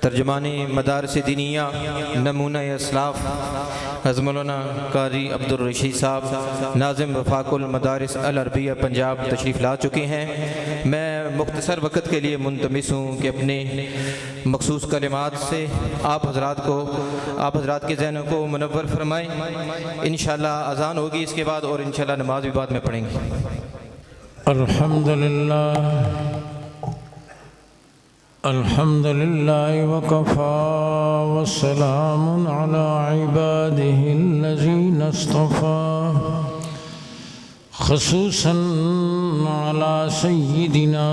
ترجمان مدارس دینیہ نمونہ اسلاف حضرت مولانا قاری عبدالرشید صاحب ناظم وفاق المدارس العربیہ پنجاب تشریف لا چکے ہیں۔ میں مختصر وقت کے لیے ملتمس ہوں کہ اپنے مخصوص کلمات سے آپ حضرات کے ذہنوں کو منور فرمائیں۔ انشاءاللہ اذان ہوگی اس کے بعد، اور انشاءاللہ نماز بھی بعد میں پڑھیں گے۔ الحمد لله وكفى والسلام على عباده الذين اصطفى خصوصا على سيدنا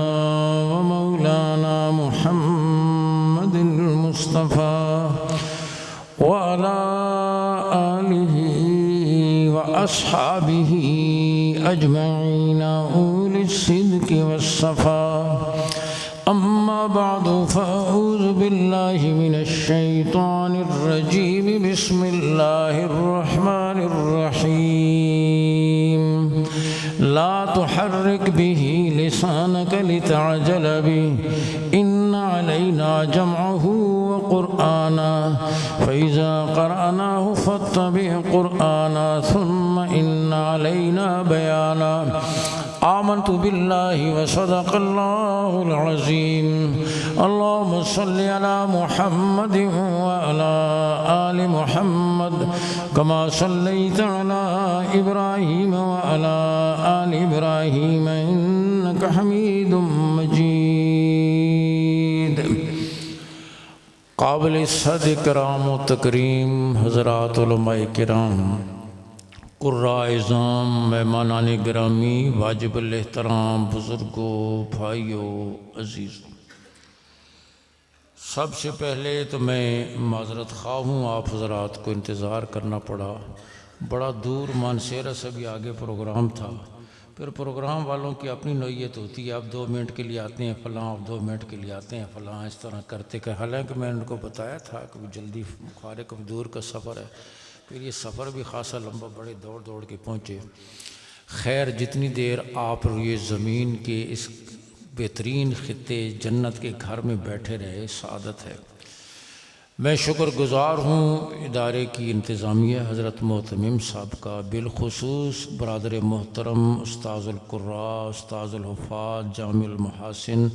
ومولانا محمد المصطفى وعلى آله وأصحابه أجمعين أولي الصدق والصفاء، أما بعد فأعوذ بالله من الشيطان الرجيم، بسم الله الرحمن الرحيم. لا تحرك به لسانك لتعجل به، إن علينا جمعه وقرآنا، فإذا قرأناه فاتبع قرآنا، ثم إن علينا بيانا. آمنت بالله وصدق الله العظيم. اللهم صل على محمد وعلى آل محمد كما صليت على إبراهيم وعلى آل إبراهيم إنك حميد مجيد. قابل صد کرام و تکریم حضرات علماء کرام، قراء اعظام، مہمانان گرامی، واجب الاحترام بزرگوں، بھائیوں، عزیزوں، سب سے پہلے تو میں معذرت خواہ ہوں، آپ حضرات کو انتظار کرنا پڑا. بڑا دور مانسیرہ سے بھی آگے پروگرام تھا. پھر پروگرام والوں کی اپنی نوعیت ہوتی ہے، آپ 2 منٹ کے لیے آتے ہیں فلاں، آپ 2 منٹ کے لیے آتے ہیں فلاں، اس طرح کرتے کہ حالانکہ میں ان کو بتایا تھا کہ جلدی خارق دور کا سفر ہے. پھر یہ سفر بھی خاصا لمبا، بڑے دوڑ کے پہنچے. خیر، جتنی دیر آپ روئے زمین کے اس بہترین خطے جنت کے گھر میں بیٹھے رہے، سعادت ہے. میں شکر گزار ہوں ادارے کی انتظامیہ حضرت محتمم صاحب کا، بالخصوص برادر محترم استاذ القراء، استاذ الحفاظ، جامع المحاسن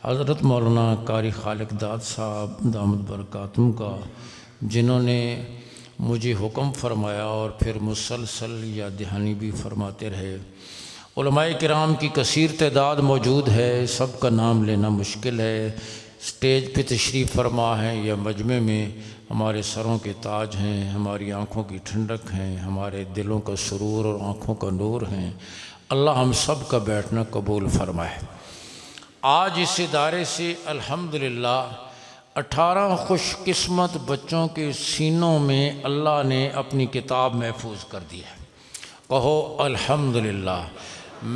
حضرت مولانا قاری خالق داد صاحب دامت برکاتہم کا، جنہوں نے مجھے حکم فرمایا اور پھر مسلسل یا دہانی بھی فرماتے رہے. علماء کرام کی کثیر تعداد موجود ہے، سب کا نام لینا مشکل ہے. سٹیج پہ تشریف فرما ہیں یا مجمع میں ہمارے سروں کے تاج ہیں، ہماری آنکھوں کی ٹھنڈک ہیں، ہمارے دلوں کا سرور اور آنکھوں کا نور ہیں. اللہ ہم سب کا بیٹھنا قبول فرمائے. آج اس ادارے سے الحمدللہ 18 خوش قسمت بچوں کے سینوں میں اللہ نے اپنی کتاب محفوظ کر دی ہے. کہو الحمدللہ.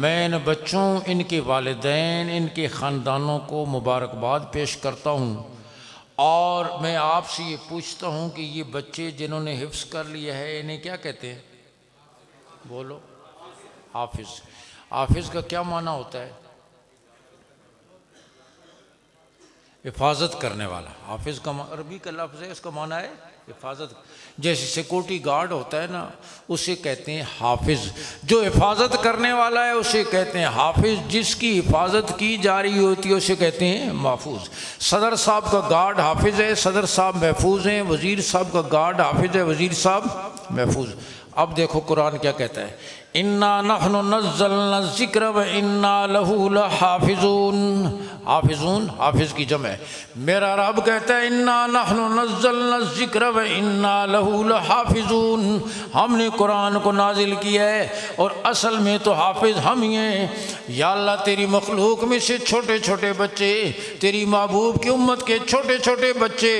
میں ان بچوں، ان کے والدین، ان کے خاندانوں کو مبارکباد پیش کرتا ہوں، اور میں آپ سے یہ پوچھتا ہوں کہ یہ بچے جنہوں نے حفظ کر لیا ہے انہیں کیا کہتے ہیں؟ بولو. حافظ. حافظ کا کیا معنی ہوتا ہے؟ حفاظت کرنے والا. حافظ کا عربی کا لفظ ہے، اس کا معنی ہے حفاظت. جیسے سیکورٹی گارڈ ہوتا ہے نا، اسے کہتے ہیں حافظ. جو حفاظت کرنے والا ہے اسے کہتے ہیں حافظ. جس کی حفاظت کی جا رہی ہوتی ہے اسے کہتے ہیں محفوظ. صدر صاحب کا گارڈ حافظ ہے، صدر صاحب محفوظ ہیں. وزیر صاحب کا گارڈ حافظ ہے، وزیر صاحب محفوظ. اب دیکھو قرآن کیا کہتا ہے، اِنَّا نَحْنُ نَزَّلْنَا الذِّكْرَ وَإِنَّا لَهُ لَحَافِظُونَ. حافظون، حافظ کی جمع ہے. میرا رب کہتا ہے اِنَّا نَحْنُ نَزَّلْنَا الذِّكْرَ وَإِنَّا لَهُ لَحَافِظُونَ. ہم نے قرآن کو نازل کیا ہے اور اصل میں تو حافظ ہم ہی ہیں. یا اللہ، تیری مخلوق میں سے چھوٹے چھوٹے بچے، تیری محبوب کی امت کے چھوٹے چھوٹے بچے،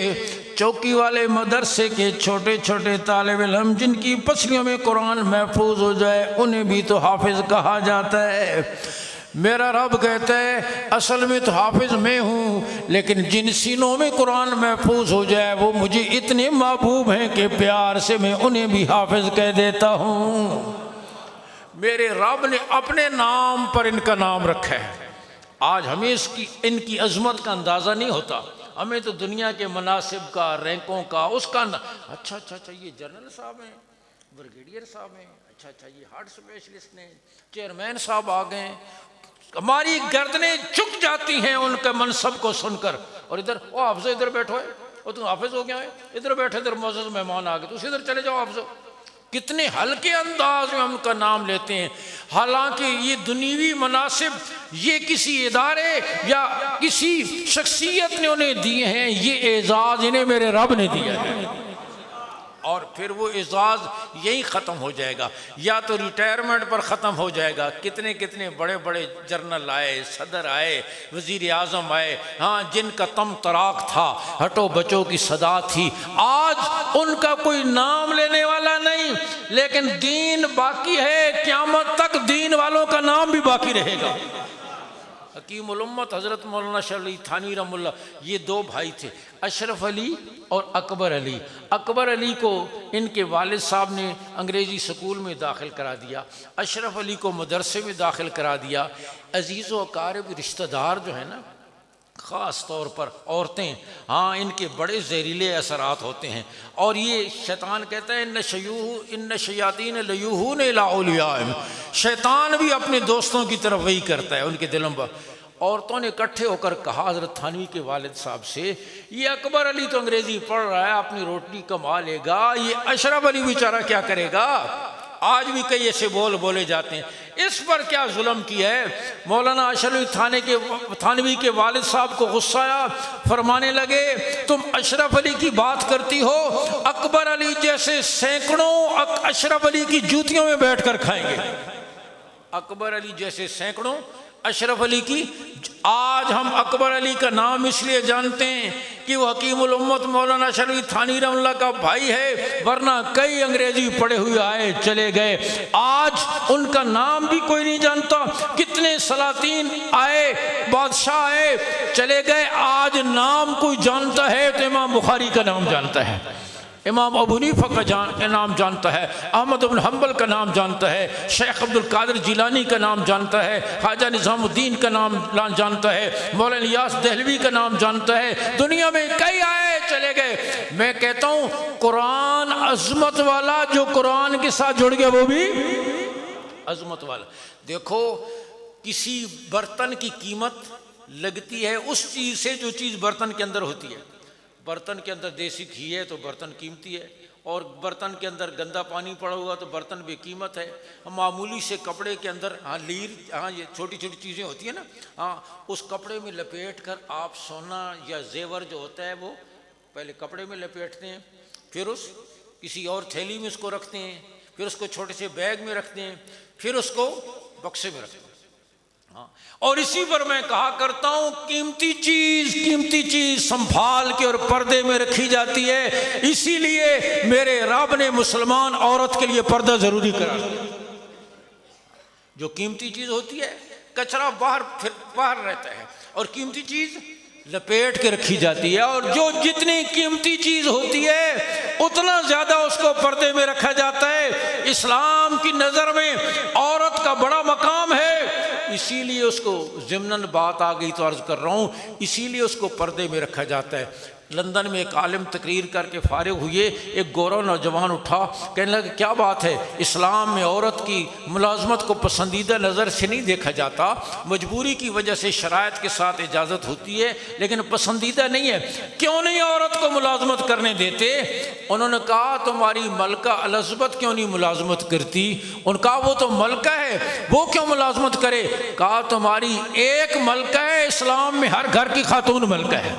چوکی والے مدرسے کے چھوٹے چھوٹے طالب علم جن کی پسلیوں میں قرآن محفوظ ہو جائے، انہیں بھی تو حافظ کہا جاتا ہے. میرا رب کہتا ہے اصل میں تو حافظ میں ہوں، لیکن جن سینوں میں قرآن محفوظ ہو جائے وہ مجھے اتنے محبوب ہیں کہ پیار سے میں انہیں بھی حافظ کہہ دیتا ہوں. میرے رب نے اپنے نام پر ان کا نام رکھا ہے. آج ہمیں ان کی عظمت کا اندازہ نہیں ہوتا. ہمیں تو دنیا کے مناصب کا، رینکوں کا، اس کا اچھا یہ جنرل صاحب ہیں، بریگیڈیئر صاحب ہیں، اچھا یہ ہارٹ اسپیشلسٹ ہیں، چیئرمین صاحب آ گئے، ہماری گردنیں جھک جاتی ہیں ان کے منصب کو سن کر. اور ادھر وہ حافظ ادھر بیٹھو ہے، وہ تم حافظ ہو گیا ہے، ادھر بیٹھے، ادھر معزز مہمان آ گئے، تو ادھر چلے جاؤ حافظ. کتنے ہلکے انداز میں ہم کا نام لیتے ہیں، حالانکہ یہ دنیوی مناصب یہ کسی ادارے یا کسی شخصیت نے انہیں دیے ہیں، یہ اعزاز انہیں میرے رب نے دیا ہے. اور پھر وہ اعزاز یہی ختم ہو جائے گا، یا تو ریٹائرمنٹ پر ختم ہو جائے گا. کتنے بڑے بڑے جنرل آئے، صدر آئے، وزیر اعظم آئے، ہاں، جن کا تم طراق تھا، ہٹو بچوں کی صدا تھی، آج ان کا کوئی نام لینے والا نہیں، لیکن دین باقی ہے، قیامت تک دین والوں کا نام بھی باقی رہے گا. حکیم الامت حضرت مولانا اشرف علی تھانوی رحمہ اللہ، یہ دو بھائی تھے، اشرف علی اور اکبر علی. اکبر علی کو ان کے والد صاحب نے انگریزی سکول میں داخل کرا دیا، اشرف علی کو مدرسے میں داخل کرا دیا. عزیز و اقارب رشتہ دار جو ہیں نا، خاص طور پر عورتیں، ہاں، ان کے بڑے زہریلے اثرات ہوتے ہیں. اور یہ شیطان کہتا ہے ان شیاطین لیوحون الی اولیائہم، شیطان بھی اپنے دوستوں کی طرف وہی کرتا ہے ان کے دلوں پر. عورتوں نے اکٹھے ہو کر کہا حضرت تھانوی کے والد صاحب سے، یہ اکبر علی تو انگریزی پڑھ رہا ہے، اپنی روٹی کما لے گا، یہ اشرف علی بیچارہ کیا کرے گا؟ آج بھی کئی ایسے بولے جاتے ہیں. اس پر کیا ظلم کیا ہے؟ مولانا اشرف تھانوی کے والد صاحب کو غصہ آیا، فرمانے لگے تم اشرف علی کی بات کرتی ہو، اکبر علی جیسے سینکڑوں اشرف علی کی جوتیوں میں بیٹھ کر کھائیں گے. اکبر علی جیسے سینکڑوں اشرف علی کی. آج ہم اکبر علی کا نام اس لیے جانتے ہیں کہ وہ حکیم الامت مولانا اشرف علی تھانوی رحمہ اللہ کا بھائی ہے، ورنہ کئی انگریزی پڑھے ہوئے آئے چلے گئے، آج ان کا نام بھی کوئی نہیں جانتا. کتنے سلاطین آئے، بادشاہ آئے چلے گئے، آج نام کوئی جانتا ہے تو امام بخاری کا نام جانتا ہے، امام ابو حنیفہ کا نام جانتا ہے، احمد بن حنبل کا نام جانتا ہے، شیخ عبد القادر جیلانی کا نام جانتا ہے، خواجہ نظام الدین کا نام جانتا ہے، مولانا الیاس دہلوی کا نام جانتا ہے. دنیا میں کئی آئے چلے گئے. میں کہتا ہوں قرآن عظمت والا، جو قرآن کے ساتھ جڑ گیا وہ بھی عظمت والا. دیکھو کسی برتن کی قیمت لگتی ہے اس چیز سے جو چیز برتن کے اندر ہوتی ہے. برتن کے اندر دیسی گھی ہے تو برتن قیمتی ہے، اور برتن کے اندر گندا پانی پڑا ہوا تو برتن بے قیمت ہے. معمولی سے کپڑے کے اندر یہ چھوٹی چھوٹی چیزیں ہوتی ہیں نا، اس کپڑے میں لپیٹ کر آپ سونا یا زیور جو ہوتا ہے وہ پہلے کپڑے میں لپیٹتے ہیں، پھر اس کسی اور تھیلی میں اس کو رکھتے ہیں، پھر اس کو چھوٹے سے بیگ میں رکھتے ہیں، پھر اس کو بکسے میں رکھتے ہیں. اور اسی پر میں کہا کرتا ہوں قیمتی چیز سنبھال کے اور پردے میں رکھی جاتی ہے. اسی لیے میرے رب نے مسلمان عورت کے لیے پردہ ضروری کرا دیا. جو قیمتی چیز ہوتی ہے، کچرا باہر رہتا ہے، اور قیمتی چیز لپیٹ کے رکھی جاتی ہے. اور جو جتنی قیمتی چیز ہوتی ہے اتنا زیادہ اس کو پردے میں رکھا جاتا ہے. اسلام کی نظر میں عورت کا بڑا مقام ہے، اسی لیے اس کو ضمناً بات آ گئی تو عرض کر رہا ہوں، اسی لیے اس کو پردے میں رکھا جاتا ہے. لندن میں ایک عالم تقریر کر کے فارغ ہوئے، ایک گورا نوجوان اٹھا، کہنے لگا کیا بات ہے، اسلام میں عورت کی ملازمت کو پسندیدہ نظر سے نہیں دیکھا جاتا، مجبوری کی وجہ سے شرائط کے ساتھ اجازت ہوتی ہے لیکن پسندیدہ نہیں ہے، کیوں نہیں عورت کو ملازمت کرنے دیتے؟ انہوں نے کہا تمہاری ملکہ الزبتھ کیوں نہیں ملازمت کرتی؟ ان کہا وہ تو ملکہ ہے، وہ کیوں ملازمت کرے؟ کہا تمہاری ایک ملکہ ہے، اسلام میں ہر گھر کی خاتون ملکہ ہے،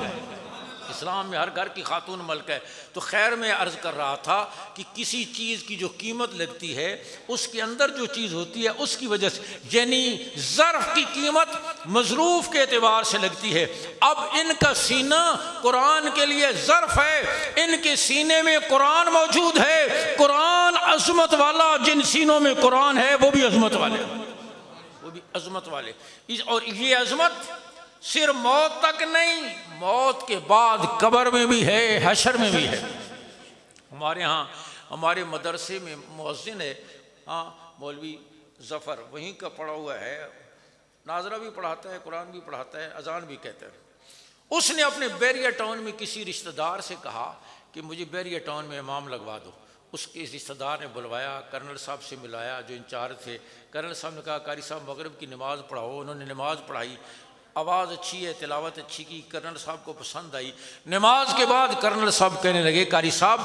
اسلام میں ہر گھر کی خاتون ملک ہے. تو خیر میں عرض کر رہا تھا کہ کسی چیز کی جو قیمت لگتی ہے اس کے اندر جو چیز ہوتی ہے اس کی وجہ سے، یعنی ظرف کی قیمت مظروف کے اعتبار سے لگتی ہے. اب ان کا سینہ قرآن کے لیے ظرف ہے، ان کے سینے میں قرآن موجود ہے. قرآن عظمت والا، جن سینوں میں قرآن ہے وہ بھی عظمت والے، وہ بھی عظمت والے. اور یہ عظمت صرف موت تک نہیں، موت کے بعد قبر میں بھی ہے، حشر میں بھی ہے. ہمارے ہاں ہمارے مدرسے میں مؤذن ہے، مولوی ظفر، وہیں کا پڑھا ہوا ہے، ناظرہ بھی پڑھاتا ہے، قرآن بھی پڑھاتا ہے، اذان بھی کہتا ہے. اس نے اپنے بیریا ٹاؤن میں کسی رشتہ دار سے کہا کہ مجھے بیریا ٹاؤن میں امام لگوا دو. اس کے رشتہ دار نے بلوایا, کرنل صاحب سے ملایا جو انچارج تھے. کرنل صاحب نے کہا قاری صاحب مغرب کی نماز پڑھاؤ. انہوں نے نماز پڑھائی, آواز اچھی ہے, تلاوت اچھی کی, کرنل صاحب کو پسند آئی. نماز کے بعد کرنل صاحب کہنے لگے قاری صاحب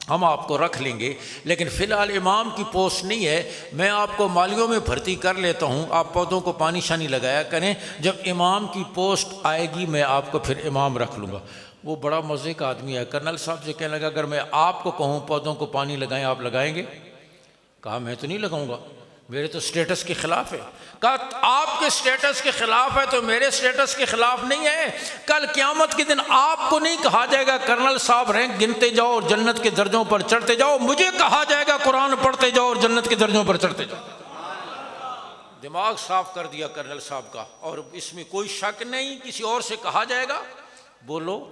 ہم آپ کو رکھ لیں گے لیکن فی الحال امام کی پوسٹ نہیں ہے, میں آپ کو مالیوں میں بھرتی کر لیتا ہوں, آپ پودوں کو پانی شانی لگایا کریں, جب امام کی پوسٹ آئے گی میں آپ کو پھر امام رکھ لوں گا. وہ بڑا مزے کا آدمی ہے. کرنل صاحب سے کہنے لگا اگر میں آپ کو کہوں پودوں کو پانی لگائیں آپ لگائیں گے؟ کہا میں تو نہیں لگاؤں گا, میرے تو سٹیٹس کے خلاف ہے. کہا آپ کے سٹیٹس کے خلاف ہے تو میرے سٹیٹس کے خلاف نہیں ہے. کل قیامت کے دن آپ کو نہیں کہا جائے گا کرنل صاحب رینک گنتے جاؤ اور جنت کے درجوں پر چڑھتے جاؤ, مجھے کہا جائے گا قرآن پڑھتے جاؤ اور جنت کے درجوں پر چڑھتے جاؤ. دماغ صاف کر دیا کرنل صاحب کا, اور اس میں کوئی شک نہیں کسی اور سے کہا جائے گا. بولو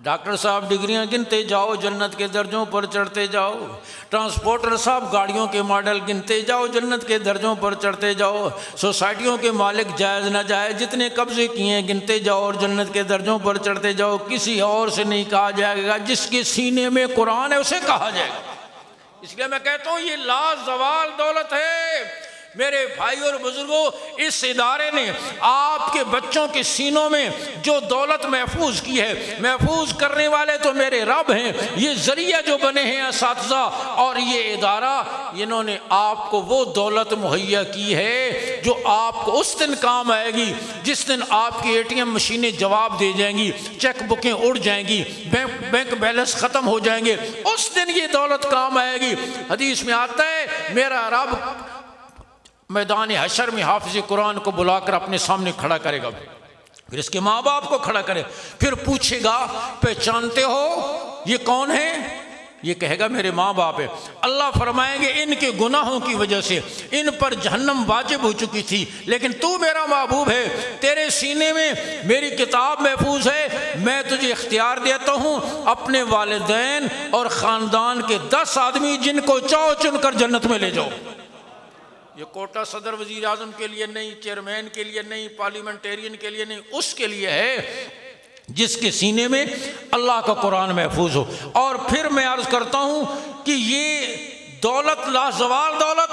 ڈاکٹر صاحب ڈگریاں گنتے جاؤ جنت کے درجوں پر چڑھتے جاؤ, ٹرانسپورٹر صاحب گاڑیوں کے ماڈل گنتے جاؤ جنت کے درجوں پر چڑھتے جاؤ, سوسائٹیوں کے مالک جائز نہ جائز جتنے قبضے کیے ہیں گنتے جاؤ اور جنت کے درجوں پر چڑھتے جاؤ. کسی اور سے نہیں کہا جائے گا, جس کے سینے میں قرآن ہے اسے کہا جائے گا. اس لیے میں کہتا ہوں یہ لا زوال دولت ہے. میرے بھائی اور بزرگوں, اس ادارے نے آپ کے بچوں کے سینوں میں جو دولت محفوظ کی ہے, محفوظ کرنے والے تو میرے رب ہیں, یہ ذریعہ جو بنے ہیں اساتذہ اور یہ ادارہ, انہوں نے آپ کو وہ دولت مہیا کی ہے جو آپ کو اس دن کام آئے گی جس دن آپ کی ATM مشینیں جواب دے جائیں گی, چیک بکیں اڑ جائیں گی, بینک بیلنس ختم ہو جائیں گے, اس دن یہ دولت کام آئے گی. حدیث میں آتا ہے میرا رب میدان حشر میں حافظ قرآن کو بلا کر اپنے سامنے کھڑا کرے گا, پھر اس کے ماں باپ کو کھڑا کرے, پھر پوچھے گا پہچانتے ہو یہ کون ہے؟ یہ کہے گا میرے ماں باپ ہے. اللہ فرمائیں گے ان کے گناہوں کی وجہ سے ان پر جہنم واجب ہو چکی تھی, لیکن تو میرا محبوب ہے, تیرے سینے میں میری کتاب محفوظ ہے, میں تجھے اختیار دیتا ہوں اپنے والدین اور خاندان کے 10 آدمی جن کو چاہو چن کر جنت میں لے جاؤ. یہ کوٹا صدر وزیر اعظم کے لیے نہیں, چیئرمین کے لیے نہیں, پارلیمنٹیرین کے لیے نہیں, اس کے لیے ہے جس کے سینے میں اللہ کا قرآن محفوظ ہو. اور پھر میں عرض کرتا ہوں کہ یہ دولت لازوال دولت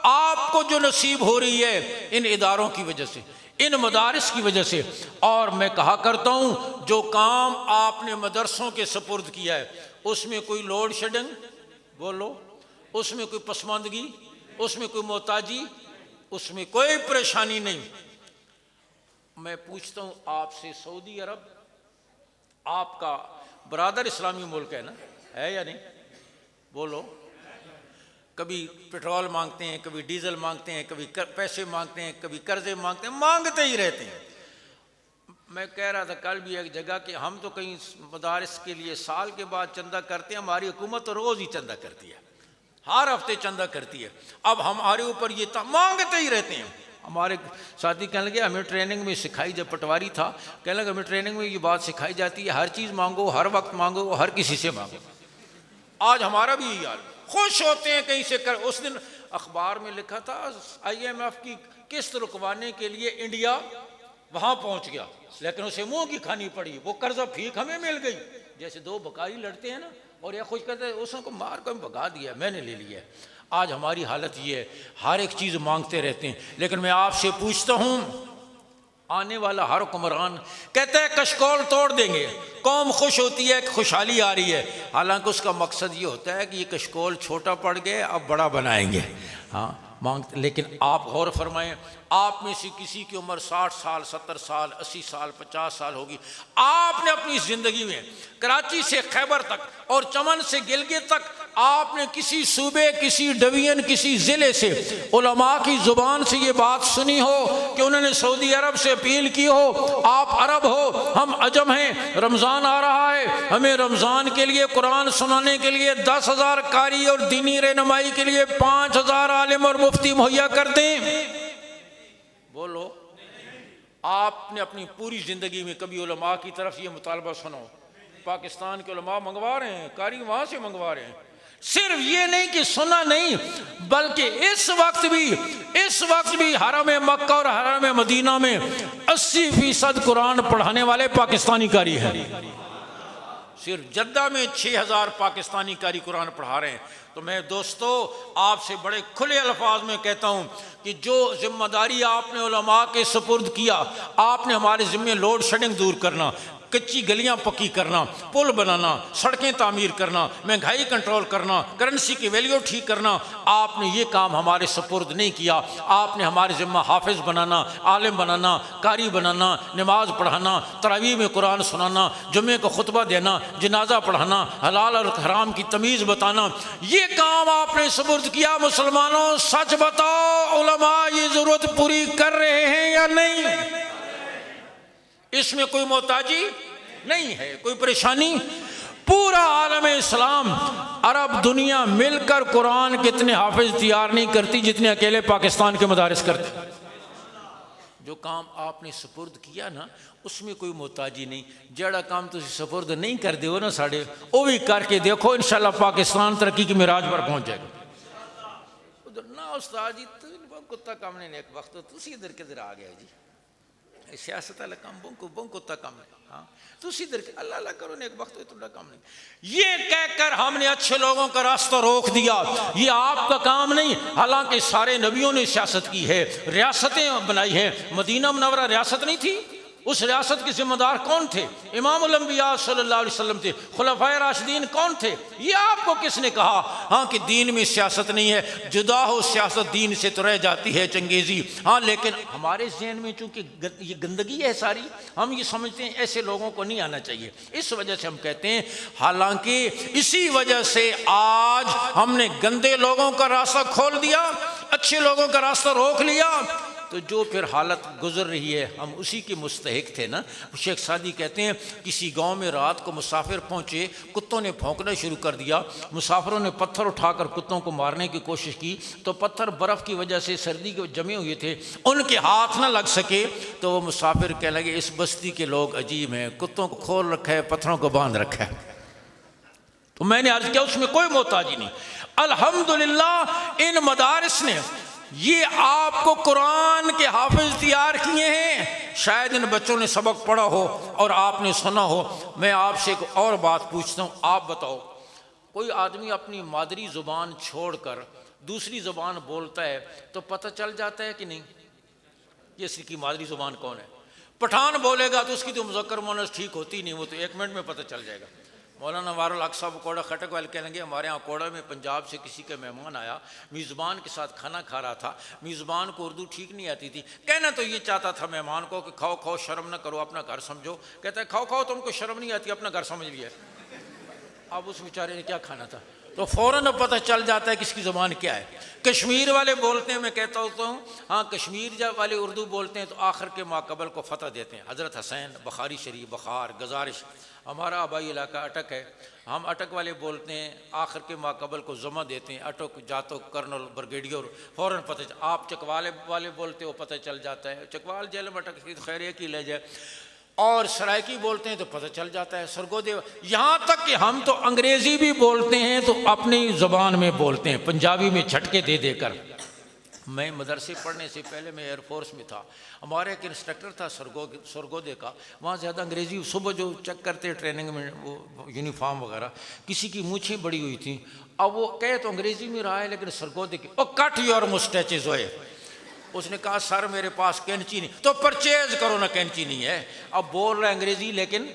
آپ کو جو نصیب ہو رہی ہے ان اداروں کی وجہ سے, ان مدارس کی وجہ سے. اور میں کہا کرتا ہوں جو کام آپ نے مدرسوں کے سپرد کیا ہے اس میں کوئی لوڈ شیڈنگ, بولو, اس میں کوئی پسماندگی, اس میں کوئی محتاجی, اس میں کوئی پریشانی نہیں. میں پوچھتا ہوں آپ سے, سعودی عرب آپ کا برادر اسلامی ملک ہے نا, ہے یا نہیں؟ بولو. کبھی پیٹرول مانگتے ہیں, کبھی ڈیزل مانگتے ہیں, کبھی پیسے مانگتے ہیں, کبھی قرضے مانگتے ہیں, مانگتے ہی رہتے ہیں. میں کہہ رہا تھا کل بھی ایک جگہ کہ ہم تو کہیں مدارس کے لیے سال کے بعد چندہ کرتے ہیں, ہماری حکومت تو روز ہی چندہ کرتی ہے, ہر ہفتے چندہ کرتی ہے. اب ہمارے اوپر یہ مانگتے ہی رہتے ہیں. ہمارے ساتھی کہنے لگے ہمیں ٹریننگ میں سکھائی, جب پٹواری تھا کہنے لگا ہمیں ٹریننگ میں یہ بات سکھائی جاتی ہے ہر چیز مانگو, ہر وقت مانگو, ہر کسی سے مانگو. آج ہمارا بھی یہی حال, خوش ہوتے ہیں کہیں سے کر. اس دن اخبار میں لکھا تھا IMF کی قسط رکوانے کے لیے انڈیا وہاں پہنچ گیا, لیکن اسے منہ کی کھانی پڑی, وہ قرضہ پھیک ہمیں مل گئی. جیسے 2 بکاری لڑتے ہیں نا, اور یہ خوش کرتے ہیں اس کو مار کر بھگا دیا, میں نے لے لیا. آج ہماری حالت یہ ہے, ہر ایک چیز مانگتے رہتے ہیں. لیکن میں آپ سے پوچھتا ہوں, آنے والا ہر حکمران کہتا ہے کشکول توڑ دیں گے, قوم خوش ہوتی ہے کہ خوشحالی آ رہی ہے, حالانکہ اس کا مقصد یہ ہوتا ہے کہ یہ کشکول چھوٹا پڑ گیا اب بڑا بنائیں گے. ہاں مانگتے. لیکن آپ غور فرمائیں, آپ میں سے کسی کی عمر 60 سال 70 سال 80 سال 50 سال ہوگی, آپ نے اپنی زندگی میں کراچی سے خیبر تک اور چمن سے گلگت تک آپ نے کسی صوبے, کسی ڈویژن, کسی ضلع سے علماء کی زبان سے یہ بات سنی ہو کہ انہوں نے سعودی عرب سے اپیل کی ہو آپ عرب ہو ہم عجم ہیں, رمضان آ رہا ہے, ہمیں رمضان کے لیے قرآن سنانے کے لیے 10,000 قاری اور دینی رہنمائی کے لیے 5,000 عالم اور مفتی مہیا کر دیں. بولو. آپ نے اپنی پوری زندگی میں کبھی علماء کی طرف یہ مطالبہ سنو؟ پاکستان کے علماء منگوا رہے ہیں, قاری وہاں سے منگوا رہے ہیں. صرف یہ نہیں کہ سنا نہیں, بلکہ اس وقت بھی حرم مکہ اور حرم مدینہ میں 80% قرآن پڑھانے والے پاکستانی قاری ہیں. صرف جدہ میں 6000 پاکستانی قاری قرآن پڑھا رہے ہیں. تو میں دوستو آپ سے بڑے کھلے الفاظ میں کہتا ہوں کہ جو ذمہ داری آپ نے علماء کے سپرد کیا، آپ نے ہمارے ذمہ لوڈ شیڈنگ دور کرنا، کچی گلیاں پکی کرنا، پل بنانا، سڑکیں تعمیر کرنا، مہنگائی کنٹرول کرنا، کرنسی کی ویلیو ٹھیک کرنا، آپ نے یہ کام ہمارے سپرد نہیں کیا. آپ نے ہمارے ذمہ حافظ بنانا، عالم بنانا، قاری بنانا، نماز پڑھانا، تراویح میں قرآن سنانا، جمعے کو خطبہ دینا، جنازہ پڑھانا، حلال اور حرام کی تمیز بتانا، یہ کام آپ نے سپرد کیا. مسلمانوں سچ بتاؤ، علماء یہ ضرورت پوری کر رہے ہیں یا نہیں؟ اس میں کوئی محتاجی نہیں ہے، کوئی پریشانی. پورا عالم اسلام، عرب دنیا مل کر قرآن کے اتنے حافظ تیار نہیں کرتی جتنے اکیلے پاکستان کے مدارس کرتے. جو کام آپ نے سپرد کیا نا، اس میں کوئی محتاجی نہیں. جڑا کام تسی سپرد نہیں کر دے ہو نا ساڑے، وہ بھی کر کے دیکھو، انشاءاللہ پاکستان ترقی کی معراج پر پہنچ جائے گا. ادھر نہ استاد جی کتا کام نہیں، ایک وقت تسی ادھر کدھر آ گیا جی، سیاست والا کام بنکو تا کام نہیں. ہاں تسی ادھر اللہ اللہ کرو نے، ایک وقت تمہارا کام نہیں. یہ کہہ کر ہم نے اچھے لوگوں کا راستہ روک دیا. یہ آپ کا کام نہیں. حالانکہ سارے نبیوں نے سیاست کی ہے، ریاستیں بنائی ہیں. مدینہ منورہ ریاست نہیں تھی؟ اس ریاست کے ذمہ دار کون تھے؟ امام الانبیاء صلی اللہ علیہ وسلم تھے. خلفائے راشدین کون تھے؟ یہ آپ کو کس نے کہا؟ ہاں کہ دین میں سیاست نہیں ہے. جدا ہو سیاست دین سے تو رہ جاتی ہے چنگیزی. ہاں لیکن ہمارے ذہن میں چونکہ یہ گندگی ہے ساری، ہم یہ سمجھتے ہیں ایسے لوگوں کو نہیں آنا چاہیے. اس وجہ سے ہم کہتے ہیں، حالانکہ اسی وجہ سے آج ہم نے گندے لوگوں کا راستہ کھول دیا، اچھے لوگوں کا راستہ روک لیا. تو جو پھر حالت گزر رہی ہے ہم اسی کے مستحق تھے نا. شیخ سعدی کہتے ہیں کسی گاؤں میں رات کو مسافر پہنچے، کتوں نے بھونکنا شروع کر دیا. مسافروں نے پتھر اٹھا کر کتوں کو مارنے کی کوشش کی تو پتھر برف کی وجہ سے سردی کے جمے ہوئے تھے، ان کے ہاتھ نہ لگ سکے. تو وہ مسافر کہنے لگے اس بستی کے لوگ عجیب ہیں، کتوں کو کھول رکھا ہے، پتھروں کو باندھ رکھا ہے. تو میں نے عرض کیا اس میں کوئی محتاجی نہیں. الحمدللہ ان مدارس نے یہ آپ کو قرآن کے حافظ تیار کیے ہیں. شاید ان بچوں نے سبق پڑھا ہو اور آپ نے سنا ہو. میں آپ سے ایک اور بات پوچھتا ہوں، آپ بتاؤ، کوئی آدمی اپنی مادری زبان چھوڑ کر دوسری زبان بولتا ہے تو پتہ چل جاتا ہے کہ نہیں یہ اس کی مادری زبان کون ہے؟ پٹھان بولے گا تو اس کی تو مذکر مؤنث ٹھیک ہوتی نہیں، وہ تو 1 منٹ میں پتہ چل جائے گا. مولانا وار الحق صاحب کوڑا خٹک والے کہنے لگے ہمارے ہاں کوڑا میں پنجاب سے کسی کا مہمان آیا، میزبان کے ساتھ کھانا کھا رہا تھا. میزبان کو اردو ٹھیک نہیں آتی تھی. کہنا تو یہ چاہتا تھا مہمان کو کہ کھاؤ کھاؤ شرم نہ کرو، اپنا گھر سمجھو. کہتا ہے کھاؤ کھاؤ تم کو شرم نہیں آتی، اپنا گھر سمجھ لیا. اب اس بیچارے نے کیا کھانا تھا؟ تو فوراً پتہ چل جاتا ہے کس کی زبان کیا ہے. کشمیر والے بولتے ہیں، میں کہتا ہوتا ہوں ہاں کشمیر جب والے اردو بولتے ہیں تو آخر کے ماقبل کو فتح دیتے ہیں. حضرت حسین، بخاری شریف، بخار، گزارش. ہمارا آبائی علاقہ اٹک ہے، ہم اٹک والے بولتے ہیں، آخر کے ماقبل کو ضمہ دیتے ہیں، اٹک جاتک کرنل بریگیڈیئر. فوراً پتہ آپ چکوال والے بولتے ہو پتہ چل جاتا ہے، چکوال جیل میں اٹک خیر ایک ہی لے جائے. اور سرائکی بولتے ہیں تو پتہ چل جاتا ہے، سرگودے. یہاں تک کہ ہم تو انگریزی بھی بولتے ہیں تو اپنی زبان میں بولتے ہیں، پنجابی میں جھٹکے دے دے کر. میں مدرسے پڑھنے سے پہلے میں ایئر فورس میں تھا. ہمارا ایک انسٹرکٹر تھا سرگودے کا، وہاں زیادہ انگریزی صبح جو چیک کرتے ٹریننگ میں وہ یونیفارم وغیرہ، کسی کی مونچھیں بڑی ہوئی تھیں. اب وہ کہے تو انگریزی میں رہا ہے لیکن سرگودے کی او کٹ یور مسٹیچز ہوئے. اس نے کہا سر میرے پاس کینچی نہیں. تو پرچیز کرو نا، کینچی نہیں ہے. اب بول رہا ہے انگریزی لیکن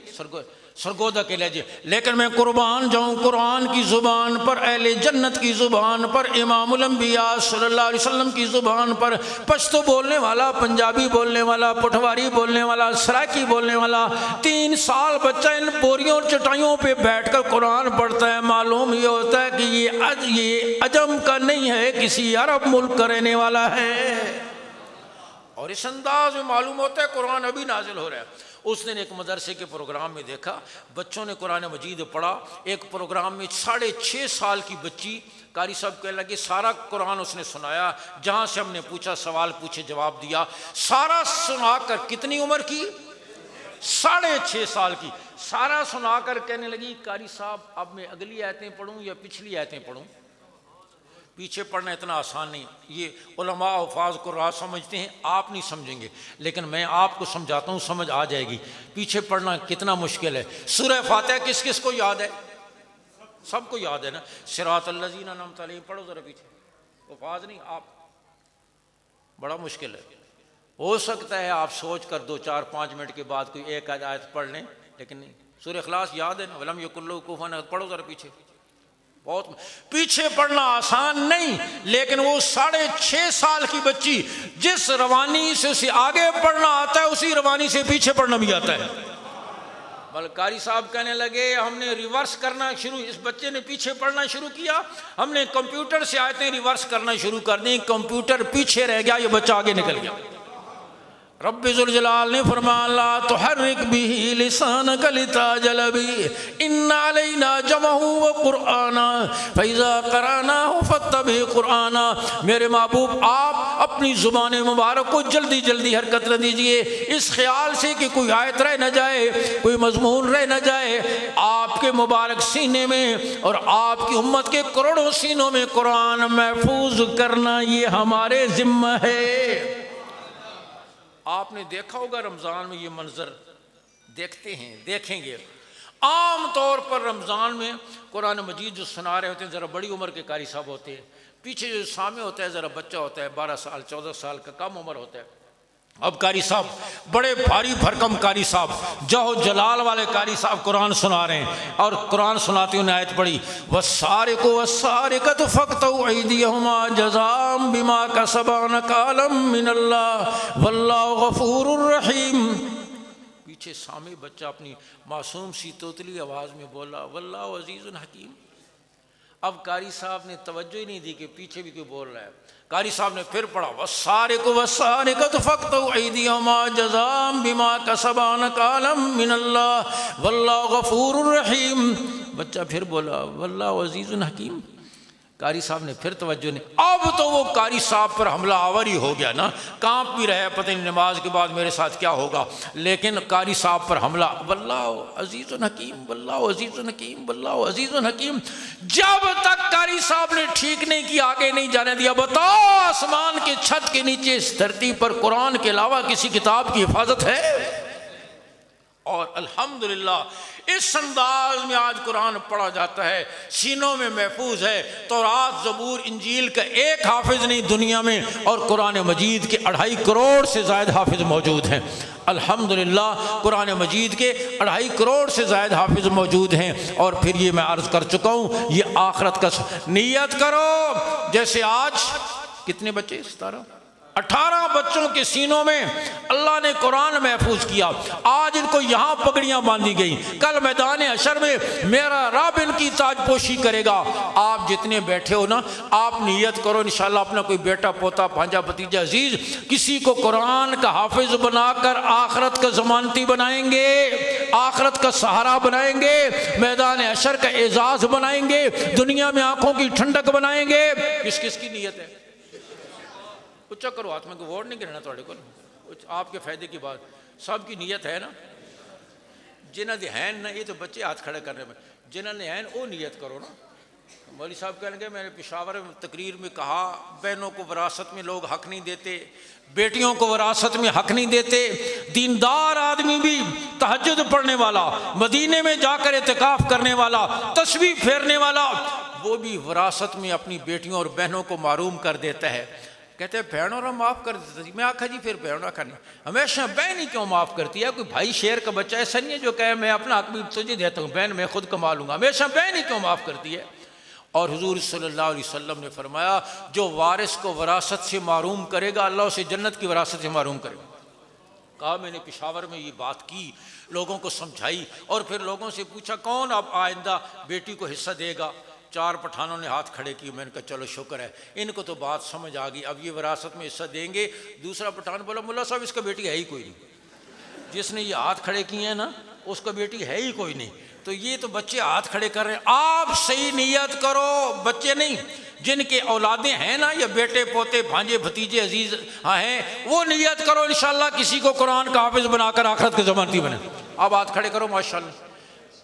سرگودہ کے لہجے. لیکن میں قربان جاؤں قرآن کی زبان پر، اہل جنت کی زبان پر، امام الانبیاء صلی اللہ علیہ وسلم کی زبان پر، پشتو بولنے والا، پنجابی بولنے والا، پٹھواری بولنے والا، سرائکی بولنے والا. 3 سال بچہ ان بوریوں اور چٹائیوں پہ بیٹھ کر قرآن پڑھتا ہے. معلوم یہ ہوتا ہے کہ یہ عجم کا نہیں ہے، کسی عرب ملک کا رہنے والا ہے. اور اس انداز میں معلوم ہوتا ہے قرآن ابھی نازل ہو رہا ہے. اس دن ایک مدرسے کے پروگرام میں دیکھا بچوں نے قرآن مجید پڑھا. ایک پروگرام میں 6.5 سال کی بچی، قاری صاحب کہنے لگے سارا قرآن اس نے سنایا. جہاں سے ہم نے پوچھا سوال پوچھے جواب دیا. سارا سنا کر کتنی عمر کی؟ 6.5 سال کی. سارا سنا کر کہنے لگی قاری صاحب اب میں اگلی آیتیں پڑھوں یا پچھلی آیتیں پڑھوں؟ پیچھے پڑھنا اتنا آسان نہیں، یہ علماء الفاظ کو راز سمجھتے ہیں، آپ نہیں سمجھیں گے، لیکن میں آپ کو سمجھاتا ہوں، سمجھ آ جائے گی۔ پیچھے پڑھنا کتنا مشکل ہے۔ سورہ فاتحہ کس کس کو یاد ہے؟ سب کو یاد ہے نا؟ صراط الذین انعمت علیہم پڑھو ذرا پیچھے، الفاظ نہیں آپ، بڑا مشکل ہے۔ ہو سکتا ہے آپ سوچ کر 2-4-5 منٹ کے بعد کوئی ایک آیت پڑھ لیں، لیکن نہیں۔ سورہ اخلاص یاد ہے نا؟ ولم یکن لہ کفوا احد، پڑھو ذرا پیچھے۔ بہت پیچھے پڑھنا آسان نہیں، لیکن وہ 6.5 سال کی بچی جس روانی سے اسے آگے پڑھنا آتا ہے، اسی روانی سے پیچھے پڑھنا بھی آتا ہے۔ بلکہ قاری صاحب کہنے لگے ہم نے ریورس کرنا شروع، اس بچے نے پیچھے پڑھنا شروع کیا، ہم نے کمپیوٹر سے آیتیں ریورس کرنا شروع کر دیں، کمپیوٹر پیچھے رہ گیا، یہ بچہ آگے نکل گیا۔ رب ذوالجلال نے فرمایا لا تحرک به لسانک لتعجل به ان علینا جمعہ وقرآنا فاذا قرأناہ فاتبع قرآنا۔ میرے محبوب آپ اپنی زبان مبارک کو جلدی جلدی حرکت نہ دیجئے، اس خیال سے کہ کوئی آیت رہ نہ جائے، کوئی مضمون رہ نہ جائے۔ آپ کے مبارک سینے میں اور آپ کی امت کے کروڑوں سینوں میں قرآن محفوظ کرنا یہ ہمارے ذمہ ہے۔ آپ نے دیکھا ہوگا رمضان میں یہ منظر دیکھتے ہیں، دیکھیں گے عام طور پر رمضان میں قرآن مجید جو سنا رہے ہوتے ہیں، ذرا بڑی عمر کے قاری صاحب ہوتے ہیں، پیچھے جو سامع ہوتا ہے ذرا بچہ ہوتا ہے، 12 سال 14 سال کا، کم عمر ہوتا ہے۔ اب قاری صاحب بڑے بھاری بھرکم قاری صاحب، جہو جلال والے قاری صاحب قرآن سنا رہے ہیں، اور قرآن سناتے انہیں آیت پڑھی والسارق والسارقۃ فاقطعوا ایدیہما جزاء بما کسبا نکالا من اللہ واللہ غفور الرحیم۔ پیچھے سامع بچہ اپنی معصوم سی توتلی آواز میں بولا واللہ عزیز حکیم۔ اب قاری صاحب نے توجہ ہی نہیں دی کہ پیچھے بھی کوئی بول رہا ہے۔ قاری صاحب نے پھر پڑھا والسارق والسارقۃ فاقطعوا ایدیہما جزاء بما کسبا نکالا من اللہ واللہ غفور الرحیم۔ بچہ پھر بولا واللہ عزیز حکیم۔ قاری صاحب نے پھر توجہ نہیں، اب تو وہ قاری صاحب پر حملہ آور ہی ہو گیا نا، کانپ بھی رہے، پتہ نہیں نماز کے بعد میرے ساتھ کیا ہوگا، لیکن قاری صاحب پر حملہ واللہ عزیز حکیم، واللہ عزیز حکیم، واللہ عزیز حکیم۔ جب تک قاری صاحب نے ٹھیک نہیں کیا، آگے نہیں جانے دیا۔ بتاؤ آسمان کے چھت کے نیچے اس دھرتی پر قرآن کے علاوہ کسی کتاب کی حفاظت ہے؟ اور الحمدللہ اس انداز میں آج قرآن پڑھا جاتا ہے، سینوں میں محفوظ ہے۔ تورات، زبور، انجیل کا ایک حافظ نہیں دنیا میں، اور قرآن مجید کے 2.5 کروڑ سے زائد حافظ موجود ہیں۔ الحمدللہ قرآن مجید کے 2.5 کروڑ سے زائد حافظ موجود ہیں۔ اور پھر یہ میں عرض کر چکا ہوں، یہ آخرت کا نیت کرو، جیسے آج کتنے بچے؟ 18 بچوں کے سینوں میں اللہ نے قرآن محفوظ کیا۔ آج ان کو یہاں پگڑیاں باندھی گئی، کل میدان حشر میں میرا رب ان کی تاج پوشی کرے گا۔ آپ جتنے بیٹھے ہو نا، آپ نیت کرو انشاءاللہ اپنا کوئی بیٹا، پوتا، بھانجا، بھتیجا، عزیز کسی کو قرآن کا حافظ بنا کر آخرت کا ضمانتی بنائیں گے، آخرت کا سہارا بنائیں گے، میدان حشر کا اعزاز بنائیں گے، دنیا میں آنکھوں کی ٹھنڈک بنائیں گے۔ کس کس کی نیت ہے؟ اچھا کرو ہاتھ میں، کوئی ووٹ نہیں کرنا تھوڑے کو، آپ کے فائدے کی بات، سب کی نیت ہے نا۔ جنہاں دے ہیں نا، یہ تو بچے ہاتھ کھڑے کرنے میں، جنہاں نے ہیں وہ نیت کرو نا۔ مولوی صاحب کہنے گے میں نے پشاور میں تقریر میں کہا بہنوں کو وراثت میں لوگ حق نہیں دیتے، بیٹیوں کو وراثت میں حق نہیں دیتے۔ دیندار آدمی بھی، تہجد پڑھنے والا، مدینے میں جا کر اعتکاف کرنے والا، تسبیح پھیرنے والا، وہ بھی وراثت میں اپنی بیٹیوں اور بہنوں کو محروم کر دیتا ہے۔ کہتے ہیں بہنوں نے معاف کر دیتا تھی، میں آکھا جی پھر بہنوں کا نہیں، ہمیشہ بہن ہی کیوں معاف کرتی ہے؟ کوئی بھائی شیر کا بچہ ایسا نہیں ہے جو کہے میں اپنا حق بھی تجھے دیتا ہوں، بہن میں خود کما لوں گا، ہمیشہ بہن ہی کیوں معاف کرتی ہے؟ اور حضور صلی اللہ علیہ وسلم نے فرمایا جو وارث کو وراثت سے محروم کرے گا اللہ اسے جنت کی وراثت سے محروم کرے گا۔ کہا میں نے پشاور میں یہ بات کی، لوگوں کو سمجھائی، اور پھر لوگوں سے پوچھا کون اب آئندہ بیٹی کو حصہ دے گا؟ 4 پٹھانوں نے ہاتھ کھڑے کیے، میں نے کہا چلو شکر ہے، ان کو تو بات سمجھ آ گئی، اب یہ وراثت میں حصہ دیں گے۔ دوسرا پٹھان بولا ملا صاحب اس کا بیٹی ہے ہی کوئی نہیں، جس نے یہ ہاتھ کھڑے کیے ہیں نا اس کا بیٹی ہے ہی کوئی نہیں، تو یہ تو بچے ہاتھ کھڑے کر رہے ہیں۔ آپ صحیح نیت کرو، بچے نہیں، جن کے اولادیں ہیں نا یا بیٹے پوتے بھانجے بھتیجے عزیز ہیں، وہ نیت کرو انشاءاللہ کسی کو قرآن کا حافظ بنا کر آخرت کے ضمانتی بنے۔ اب ہاتھ کھڑے کرو ماشاءاللہ۔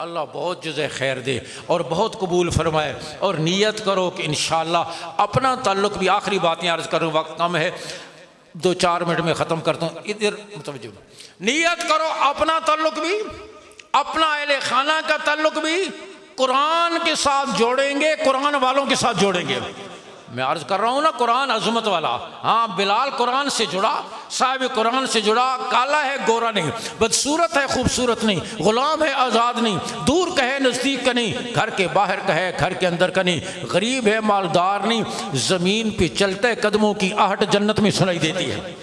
اللہ بہت جزائے خیر دے اور بہت قبول فرمائے، اور نیت کرو کہ انشاءاللہ اپنا تعلق بھی، آخری باتیں عرض کروں، وقت کم ہے، 2-4 منٹ میں ختم کرتا ہوں، ادھر متوجہ۔ نیت کرو اپنا تعلق بھی، اپنا اہل خانہ کا تعلق بھی قرآن کے ساتھ جوڑیں گے، قرآن والوں کے ساتھ جوڑیں گے۔ میں عرض کر رہا ہوں نا، قرآن عظمت والا، ہاں بلال قرآن سے جڑا، صاحب قرآن سے جڑا، کالا ہے گورا نہیں، بدصورت ہے خوبصورت نہیں، غلام ہے آزاد نہیں، دور کا ہے نزدیک کا نہیں، گھر کے باہر کا ہے گھر کے اندر کا نہیں، غریب ہے مالدار نہیں، زمین پہ چلتے قدموں کی آہٹ جنت میں سنائی دیتی ہے۔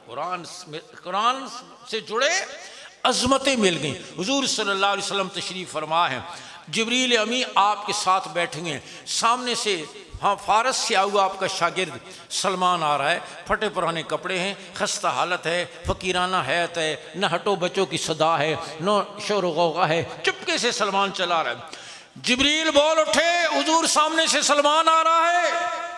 قرآن سے جڑے عظمتیں مل گئیں۔ حضور صلی اللہ علیہ وسلم تشریف فرما ہے، جبریل امی آپ کے ساتھ بیٹھے ہیں، سامنے سے ہاں فارس سے آیا ہوا آپ کا شاگرد سلمان آ رہا ہے، پھٹے پرانے کپڑے ہیں، خستہ حالت ہے، فقیرانہ حیات ہے، نہ ہٹو بچوں کی صدا ہے، نہ شور و غوغا ہے، چپکے سے سلمان چلا رہا ہے۔ جبریل بول اٹھے، حضور سامنے سے سلمان آ رہا ہے۔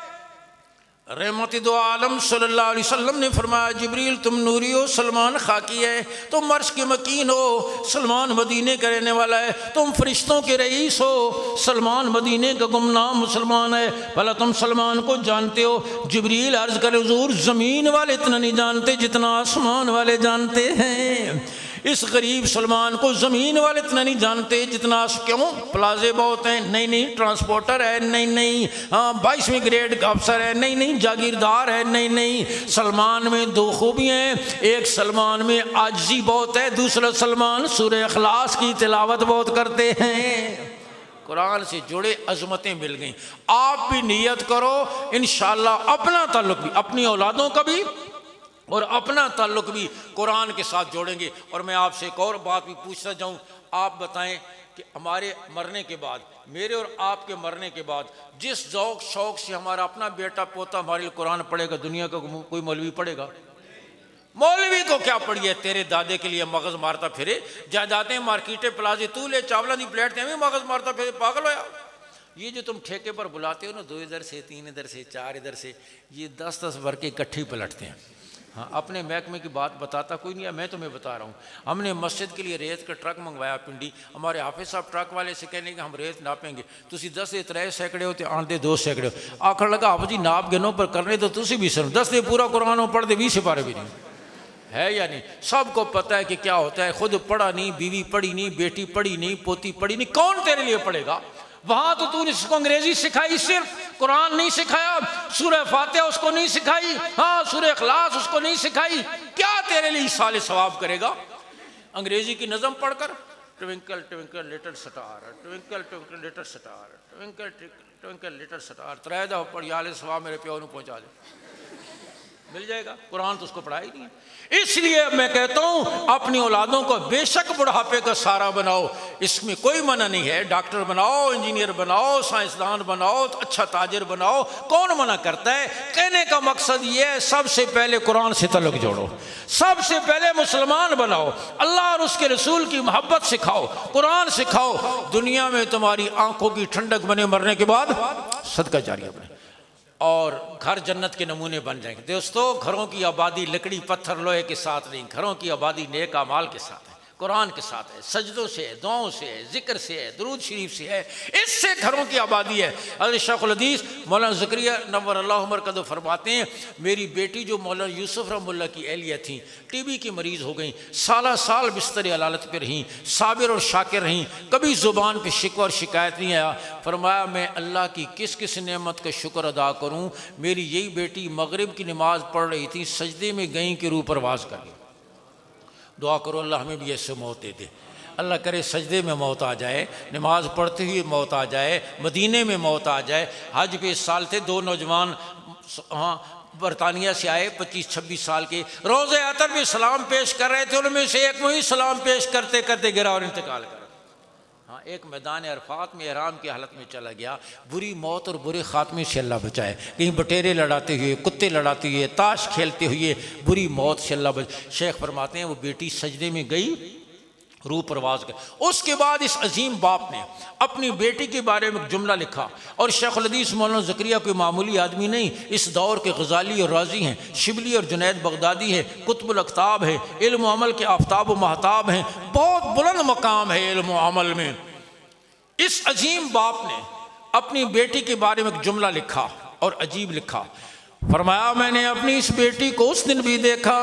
رحمت دو عالم صلی اللہ علیہ وسلم نے فرمایا، جبریل تم نوری ہو، سلمان خاکی ہے، تم عرش کے مکین ہو، سلمان مدینے کا رہنے والا ہے، تم فرشتوں کے رئیس ہو، سلمان مدینے کا گمنام مسلمان ہے، بھلا تم سلمان کو جانتے ہو؟ جبریل عرض کرے، حضور زمین والے اتنا نہیں جانتے جتنا آسمان والے جانتے ہیں۔ اس غریب سلمان کو زمین والے اتنا نہیں جانتے جتنا، کیوں؟ پلازے بہت ہیں، نہیں ٹرانسپورٹر ہے، نہیں ہاں 22ویں گریڈ کا افسر ہے، نہیں جاگیردار ہے، نہیں۔ سلمان میں 2 خوبیاں ہیں، ایک سلمان میں عاجزی بہت ہے، دوسرا سلمان سورہ اخلاص کی تلاوت بہت کرتے ہیں۔ قرآن سے جڑے عظمتیں مل گئیں۔ آپ بھی نیت کرو انشاءاللہ اپنا تعلق بھی، اپنی اولادوں کا بھی اور اپنا تعلق بھی قرآن کے ساتھ جوڑیں گے۔ اور میں آپ سے ایک اور بات بھی پوچھتا جاؤں، آپ بتائیں کہ ہمارے مرنے کے بعد، میرے اور آپ کے مرنے کے بعد، جس ذوق شوق سے ہمارا اپنا بیٹا پوتا ہمارے لیے قرآن پڑھے گا، دنیا کا کوئی مولوی پڑھے گا؟ مولوی کو کیا پڑھیے، تیرے دادے کے لیے مغز مارتا پھرے، جائیدادیں مارکیٹیں پلازے، تو لے چاولہ دی پلیٹ میں مغز مارتا پھرے، پاگل ہویا۔ یہ جو تم ٹھیکے پر بلاتے ہو نا، 2 ادھر سے 3 ادھر سے 4 ادھر سے، یہ 10 بھر کے اکٹھی پلٹتے ہیں۔ ہاں اپنے محکمے کی بات بتاتا کوئی نہیں ہے، میں تمہیں بتا رہا ہوں۔ ہم نے مسجد کے لیے ریت کا ٹرک منگوایا پنڈی، ہمارے حافظ صاحب ٹرک والے سے کہنے کہ ہم ریت ناپیں گے، تسی 10 دے 3 سینکڑے ہوتے آندے 2 سینکڑے ہو، آخر لگا آپ جی ناپ گنوں پر کرنے تو تسی بھی سن 10 دے پورا قرآن ہو پڑھ دے 20 سپارے بھی نہیں ہے یا نہیں؟ سب کو پتہ ہے کہ کیا ہوتا ہے، خود پڑھا نہیں، بیوی پڑھی نہیں، بیٹی پڑھی نہیں، پوتی پڑھی نہیں، کون تیرے لیے پڑھے گا؟ وہاں تو نے اس کو انگریزی سکھائی، صرف قرآن نہیں سکھایا، سورہ فاتحہ اس کو نہیں سکھائی، ہاں سورہ اخلاص اس کو نہیں سکھائی، کیا تیرے لیے سال ثواب کرے گا؟ انگریزی کی نظم پڑھ کر twinkle twinkle little star, twinkle twinkle little star, twinkle twinkle little star, 3 دفعہ پڑھ، یا ثواب میرے پیو نے پہنچا دے، مل جائے گا۔ قرآن تو اس کو پڑھا ہی نہیں ہے۔ اس لیے میں کہتا ہوں اپنی اولادوں کو بے شک بڑھاپے کا سہارا بناؤ، اس میں کوئی منع نہیں ہے، ڈاکٹر بناؤ، انجینئر بناؤ، سائنسدان بناؤ، اچھا تاجر بناؤ، کون منع کرتا ہے؟ کہنے کا مقصد یہ ہے سب سے پہلے قرآن سے تعلق جوڑو، سب سے پہلے مسلمان بناؤ، اللہ اور اس کے رسول کی محبت سکھاؤ، قرآن سکھاؤ، دنیا میں تمہاری آنکھوں کی ٹھنڈک بنے، مرنے کے بعد صدقہ جاریہ بنے، اور گھر جنت کے نمونے بن جائیں گے۔ دوستو گھروں کی آبادی لکڑی پتھر لوہے کے ساتھ نہیں، گھروں کی آبادی نیک اعمال کے ساتھ ہے، قرآن کے ساتھ ہے، سجدوں سے ہے، دعاؤں سے ہے، ذکر سے ہے، درود شریف سے ہے، اس سے گھروں کی آبادی ہے۔ حضرت شیخ الحدیث مولانا زکریہ نور اللہ مرکزہ فرماتے ہیں، میری بیٹی جو مولانا یوسف رحمہ اللہ کی اہلیہ تھیں، ٹی بی کی مریض ہو گئیں، سالہ سال بستر علالت پہ رہیں، صابر اور شاکر رہیں، کبھی زبان پہ شکوہ اور شکایت نہیں آیا۔ فرمایا میں اللہ کی کس کس نعمت کا شکر ادا کروں، میری یہی بیٹی مغرب کی نماز پڑھ رہی تھی، سجدے میں گئیں کہ روح پرواز کر گئی۔ دعا کرو اللہ ہمیں بھی ایسے موت دے دے، اللہ کرے سجدے میں موت آ جائے، نماز پڑھتے ہوئے موت آ جائے، مدینے میں موت آ جائے۔ حج پہ اس سال تھے 2 نوجوان، ہاں برطانیہ سے آئے، 25-26 سال کے، روضہ عطر پہ سلام پیش کر رہے تھے، ان میں سے ایک وہی سلام پیش کرتے کرتے گرا اور انتقال کر۔ ہاں ایک میدان عرفات میں احرام کی حالت میں چلا گیا، بری موت اور برے خاتمے سے اللہ بچائے، کہیں بٹیرے لڑاتے ہوئے، کتے لڑاتے ہوئے، تاش کھیلتے ہوئے، بری موت سے اللہ بچائے۔ شیخ فرماتے ہیں وہ بیٹی سجدے میں گئی روح پرواز کے۔ اس کے بعد اس عظیم باپ نے اپنی بیٹی کے بارے میں ایک جملہ لکھا، اور شیخ الحدیث مولانا زکریا کوئی معمولی آدمی نہیں، اس دور کے غزالی اور رازی ہیں، شبلی اور جنید بغدادی ہے، قطب الاقطاب ہے، علم و عمل کے آفتاب و مہتاب ہیں، بہت بلند مقام ہے علم و عمل میں۔ اس عظیم باپ نے اپنی بیٹی کے بارے میں ایک جملہ لکھا اور عجیب لکھا، فرمایا میں نے اپنی اس بیٹی کو اس دن بھی دیکھا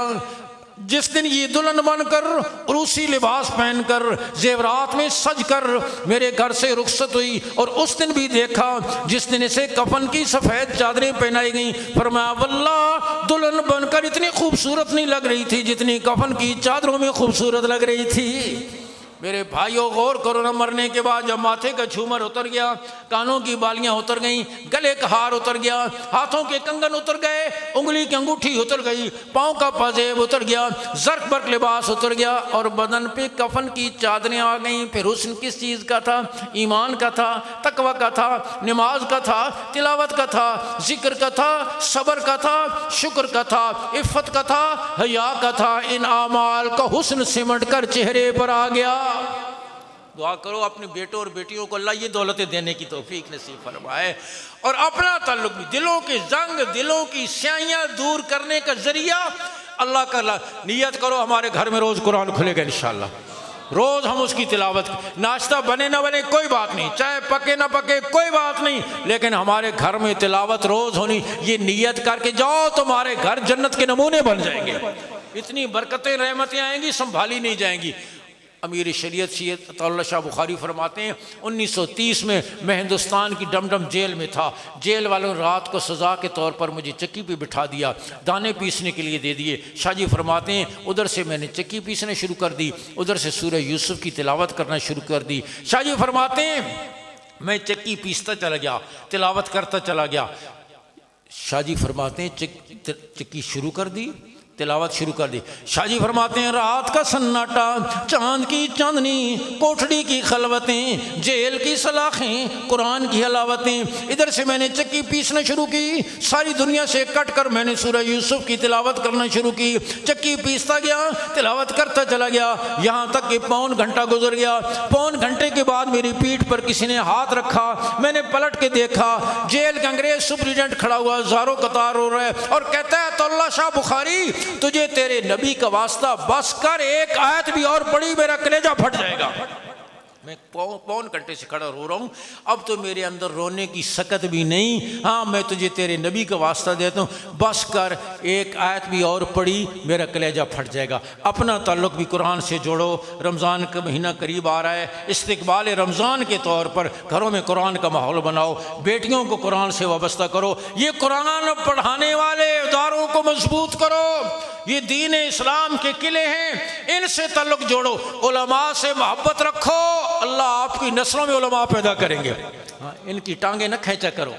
جس دن یہ دلہن بن کر عروسی لباس پہن کر زیورات میں سج کر میرے گھر سے رخصت ہوئی، اور اس دن بھی دیکھا جس دن اسے کفن کی سفید چادریں پہنائی گئیں۔ فرمایا واللہ دلہن بن کر اتنی خوبصورت نہیں لگ رہی تھی جتنی کفن کی چادروں میں خوبصورت لگ رہی تھی۔ میرے بھائیوں غور کرو نا، مرنے کے بعد جب ماتھے کا جھومر اتر گیا، کانوں کی بالیاں اتر گئیں، گلے کا ہار اتر گیا، ہاتھوں کے کنگن اتر گئے، انگلی کی انگوٹھی اتر گئی، پاؤں کا پاجیب اتر گیا، زرق برق لباس اتر گیا، اور بدن پہ کفن کی چادریں آ گئیں۔ پھر حسن کس چیز کا تھا؟ ایمان کا تھا، تقوی کا تھا، نماز کا تھا، تلاوت کا تھا، ذکر کا تھا، صبر کا تھا، شکر کا تھا، عفت کا تھا، حیا کا تھا۔ ان اعمال کا حسن سمٹ کر چہرے پر آ گیا۔ دعا کرو اپنے بیٹوں اور بیٹیوں کو اللہ یہ دولتیں دینے کی توفیق نصیب فرمائے، اور اپنا تعلق بھی، دلوں کے زنگ، دلوں کی سیاہیاں دور کرنے کا ذریعہ اللہ کا۔ نیت کرو ہمارے گھر میں روز قرآن کھلے گا انشاءاللہ، روز ہم اس کی تلاوت، ناشتہ بنے نہ بنے کوئی بات نہیں، چائے پکے نہ پکے کوئی بات نہیں، لیکن ہمارے گھر میں تلاوت روز ہونی۔ یہ نیت کر کے جاؤ، تمہارے گھر جنت کے نمونے بن جائیں گے، اتنی برکتیں رحمتیں آئیں گی سنبھالی نہیں جائیں گی۔ امیر شریعت سید عطا اللہ شاہ بخاری فرماتے ہیں 1930 میں میں ہندوستان کی ڈم ڈم جیل میں تھا، جیل والوں نے رات کو سزا کے طور پر مجھے چکی پہ بٹھا دیا، دانے پیسنے کے لیے دے دیے۔ شاہ جی فرماتے ہیں ادھر سے میں نے چکی پیسنے شروع کر دی، ادھر سے سورہ یوسف کی تلاوت کرنا شروع کر دی۔ شاہ جی فرماتے ہیں میں چکی پیستا چلا گیا، تلاوت کرتا چلا گیا۔ شاہ جی فرماتے ہیں چکی شروع کر دی، تلاوت شروع کر دی۔ شاہ جی فرماتے ہیں رات کا سناٹا، چاند کی چاندنی، کوٹھڑی کی خلوتیں، جیل کی سلاخیں، قرآن کی حلاوتیں۔ ادھر سے میں نے چکی پیسنا شروع کی، ساری دنیا سے کٹ کر میں نے سورہ یوسف کی تلاوت کرنا شروع کی۔ چکی پیستا گیا، تلاوت کرتا چلا گیا، یہاں تک کہ پون گھنٹہ گزر گیا۔ پون گھنٹے کے بعد میری پیٹھ پر کسی نے ہاتھ رکھا، میں نے پلٹ کے دیکھا، جیل کا انگریز سپریڈنٹ کھڑا ہوا، زاروں قطار ہو رہا ہے، اور کہتا ہے تو اللہ شاہ بخاری تجھے تیرے نبی کا واسطہ بس کر، ایک آیت بھی اور پڑھی میرا کلیجہ پھٹ جائے گا۔ میں پون گھنٹے سے کھڑا رو رہا ہوں، اب تو میرے اندر رونے کی سکت بھی نہیں۔ ہاں میں تجھے تیرے نبی کا واسطہ دیتا ہوں، بس کر، ایک آیت بھی اور پڑھی میرا کلیجہ پھٹ جائے گا۔ اپنا تعلق بھی قرآن سے جوڑو۔ رمضان کا مہینہ قریب آ رہا ہے، استقبال رمضان کے طور پر گھروں میں قرآن کا ماحول بناؤ، بیٹیوں کو قرآن سے وابستہ کرو، یہ قرآن پڑھانے والے اداروں کو مضبوط کرو، یہ دین اسلام کے قلعے ہیں، ان سے تعلق جوڑو، علماء سے محبت رکھو، اللہ آپ کی نسلوں میں علماء پیدا کریں گے۔ ان کی ٹانگیں نہ کھینچا کرو،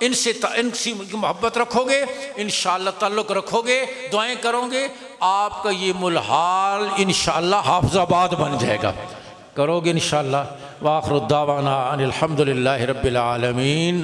ان سے محبت رکھو گے، انشاءاللہ تعلق رکھو گے، دعائیں کرو گے، آپ کا یہ ملحال انشاءاللہ حافظ آباد بن جائے گا، کرو گے انشاءاللہ۔ وآخر الدعوانا ان الحمدللہ رب العالمین۔